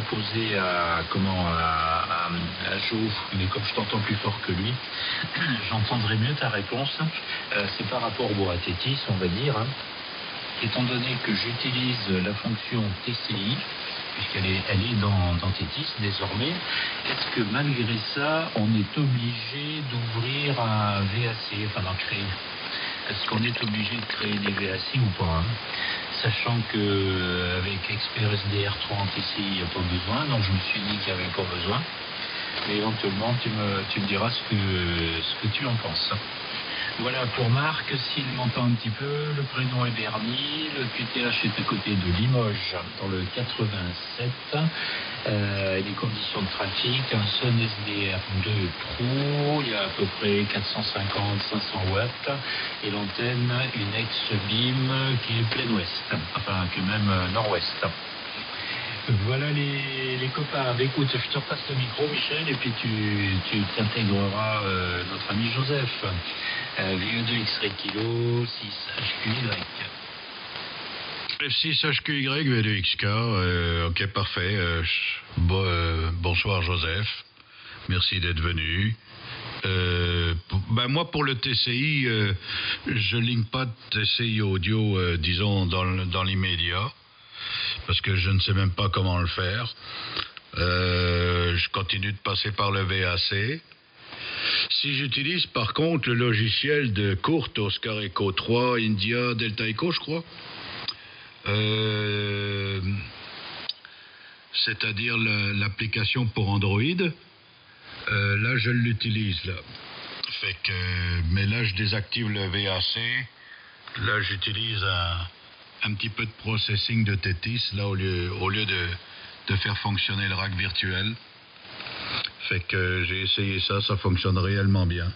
la poser à Jo, mais comme je t'entends plus fort que lui, j'entendrai mieux ta réponse. C'est par rapport à Tétis, on va dire. Hein. Étant donné que j'utilise la fonction TCI, puisqu'elle est dans Tétis désormais, est-ce que malgré ça, on est obligé d'ouvrir un VAC, enfin d'en créer? Est-ce qu'on est obligé de créer des VAC ou pas, hein? Sachant que avec ExpertSDR 3 en TCI, il n'y a pas besoin, donc je me suis dit qu'il n'y avait pas besoin. Mais éventuellement, tu me diras ce que tu en penses. Voilà pour Marc, s'il m'entend un petit peu, le prénom est Bernie, le QTH est à côté de Limoges, dans le 87, les conditions de trafic, un Sun SDR2 Pro, il y a à peu près 450-500 watts, et l'antenne, une ex-BIM qui est plein ouest, enfin qui est même nord-ouest. Voilà les copains. Écoute, je te repasse le micro, Michel, et puis tu t'intégreras notre ami Joseph. VE2X kilo, 6HQY. F6HQY, V2XK, ok, parfait. Bonsoir Joseph, merci d'être venu. Moi pour le TCI, je ligne pas de TCI audio, disons, dans l'immédiat. Parce que je ne sais même pas comment le faire. Je continue de passer par le VAC. Si j'utilise par contre le logiciel de Kurt, Oscar Echo 3, India, Delta Echo, je crois, c'est-à-dire l'application pour Android, là je l'utilise. Là. Mais là je désactive le VAC. Là j'utilise un petit peu de processing de Tétis, là, au lieu de faire fonctionner le rack virtuel. Fait que j'ai essayé ça fonctionne réellement bien.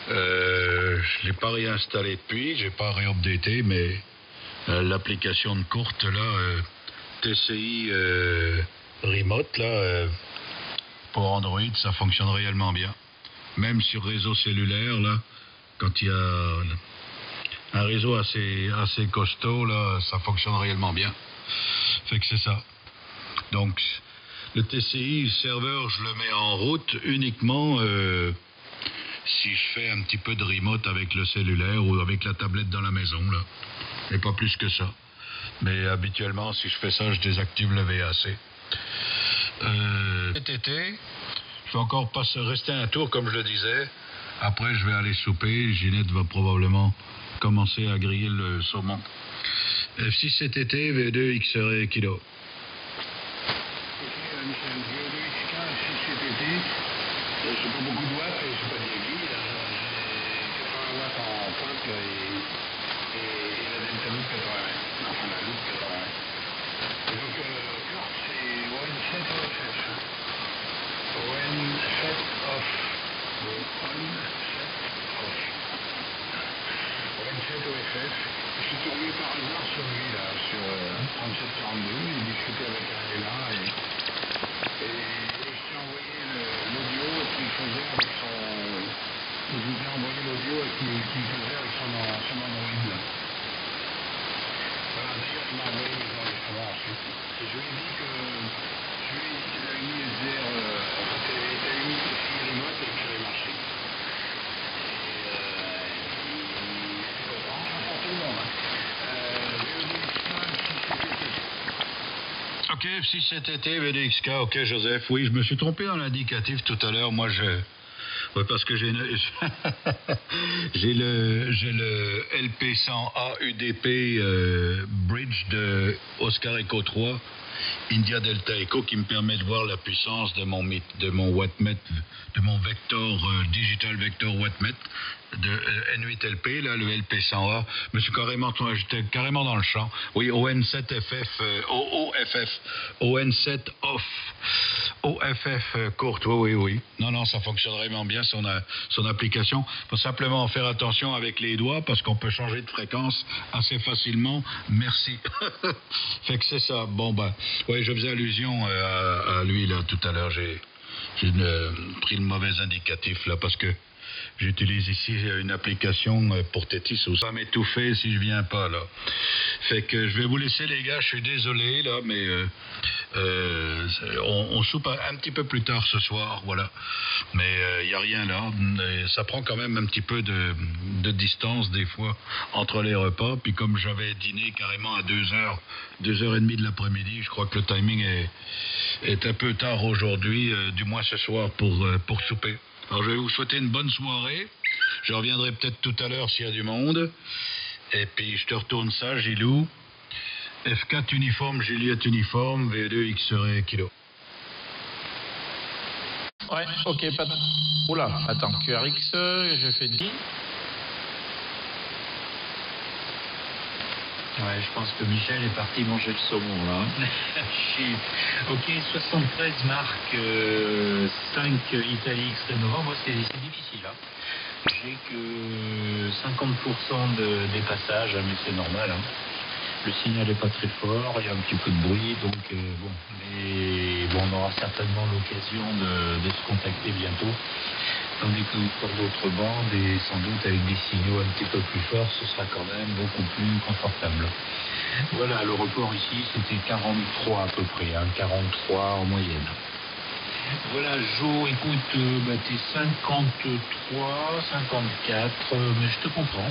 Je l'ai pas réinstallé depuis, j'ai pas réupdaté, mais l'application de Kurt, là, TCI Remote, là, pour Android, ça fonctionne réellement bien. Même sur réseau cellulaire, là, quand il y a un réseau assez costaud, là, ça fonctionne réellement bien. Fait que c'est ça. Donc, le TCI serveur, je le mets en route uniquement si je fais un petit peu de remote avec le cellulaire ou avec la tablette dans la maison, là. Et pas plus que ça. Mais habituellement, si je fais ça, je désactive le VAC. Cet été, je vais encore rester un tour, comme je le disais. Après, je vais aller souper. Ginette va probablement commencer à griller le saumon. F6 cet été, V2 XRE kilo. Michel, V2XK, F6 cet été, je n'ai pas beaucoup de watts et je n'ai pas d'aiguille. J'ai 80 watts en pointe et la Delta Loop 80. Enfin, la Loop 80. Et donc, Kurt, c'est ON7 OFF. ON7 off. ON7 OFF. Je suis tombé par hasard sur lui, là, sur 3742. Il discutait avec un là et je t'ai envoyé l'audio qu'il faisait avec son. Je vous ai envoyé l'audio qu'il faisait avec son Android, là. Voilà, d'ailleurs, il m'a envoyé mes enregistrements ensuite. Et je lui ai dit que il avait mis SDR, il avait mis TCI Remote et que ça avait marché. Ok, F6 cet été, VDXK, ok Joseph, oui, je me suis trompé dans l'indicatif tout à l'heure, ouais, parce que j'ai le LP100A UDP Bridge de Oscar Echo 3, India Delta Echo, qui me permet de voir la puissance de mon wattmètre, de mon vector, digital vector wattmètre, de N8LP, là, le LP100A. J'étais carrément dans le champ. Oui, ON7FF, OOFF, ON7 off, OFF courte, oui. Non, ça fonctionne vraiment bien, son application. Il faut simplement faire attention avec les doigts, parce qu'on peut changer de fréquence assez facilement. Merci. Fait que c'est ça. Bon, oui, je faisais allusion à lui, là, tout à l'heure. J'ai pris le mauvais indicatif, là, parce que j'utilise ici une application pour Tétis où ça va m'étouffer si je viens pas, là. Fait que je vais vous laisser, les gars, je suis désolé, là, mais On soupe un petit peu plus tard ce soir, voilà. Mais il n'y a rien là. Et ça prend quand même un petit peu de distance des fois entre les repas. Puis comme j'avais dîné carrément à 2h30 de l'après-midi, je crois que le timing est un peu tard aujourd'hui, du moins ce soir pour souper. Alors je vais vous souhaiter une bonne soirée. Je reviendrai peut-être tout à l'heure s'il y a du monde. Et puis je te retourne ça, Gilou. F4 uniforme, Juliette uniforme, V2 X-ray kilo. Ouais, ok, pas de... Oula, attends, QRX, j'ai fait 10. Ouais, je pense que Michel est parti manger le saumon, là. Ok, 73 marques, 5 Italie X-ray Nova, moi c'est difficile, hein. J'ai que 50% des passages, mais c'est normal, hein. Le signal n'est pas très fort, il y a un petit peu de bruit, donc bon. Mais bon, on aura certainement l'occasion de se contacter bientôt. Tandis que pour d'autres bandes, et sans doute avec des signaux un petit peu plus forts, ce sera quand même beaucoup plus confortable. Voilà, le report ici, c'était 43 à peu près, hein, 43 en moyenne. Voilà, Jo, écoute, t'es 53, 54, mais je te comprends.